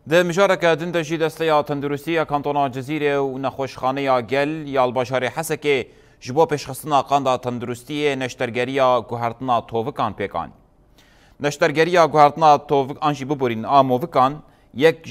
ده مشاركة دندجي دستيا تندرستية كانتونا جزيرة ونخوشخانية جل يال بشاري حسكي جبو پیشخستنا قاندا تندرستية نشترگريا گوهرتنا توفکان پیکان. نشترگريا گوهرتنا توفک آنجي ببورين آموفکان یک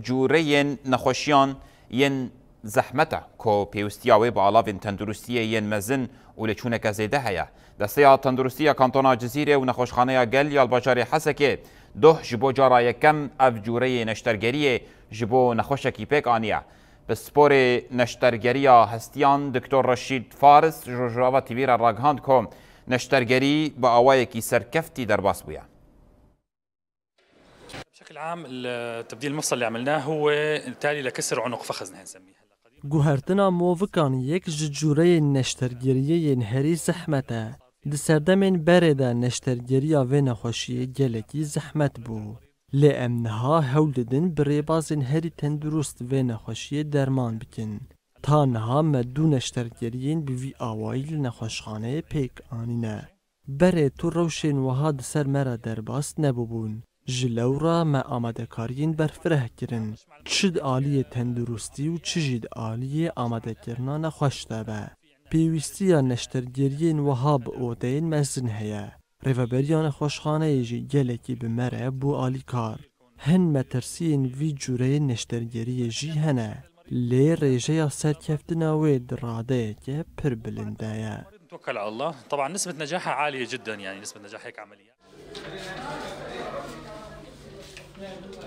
جورين نخوشيان ين زحمته کو پیوستیاوی با علاوه تندرستیه ین مزن و لچونک زیده هیا. دستیا تندرستیه کانتونا جزیره و نخوشخانه گل یال باشاری حسکه ده جبو جارا یکم اف جوره نشترگریه جبو نخوشکی پیک آنیه. بسپور نشترگریه هستیان دکتر رشید فارس جوجراوه تیویر راگهاند که نشترگری با آوائه کی سرکفتی در باس بویا. بشكل عام التبديل المفصل اللي عملناه هو تالي لكسر عنق فخذ نسميه. گوهرتنا موفکان یک جوره نشترگریه هری زحمته. دسردمین برده نشترگریا و نخوشی گلکی زحمت بو. لامنها هولدن بریبازن هری تندرست و نخوشی درمان بکن. تا نها مدو نشترگریین بوی آوایل نخوشخانه پیک آنینه. بره تو روشن وها دسر مرا درباست نبوبون. جلورا ما آماده کارین برفره کرن. چد عالی تندرستی و چجید عالی آماده کرنا نخوش دابه. پیوستی نشترگریین وهاب اودین مزن هیا. ریوبریان خوشخانه جی گلکی بمره بو عالی کار. هن مترسین وی جوره نشترگری جی هنه. لی ریجه سرکفتنا و دراده که پر بلنده. نتوكل على الله. طبعا نسبة نجاحها عالية جدا، يعني نسبة نجاح هيك عملية.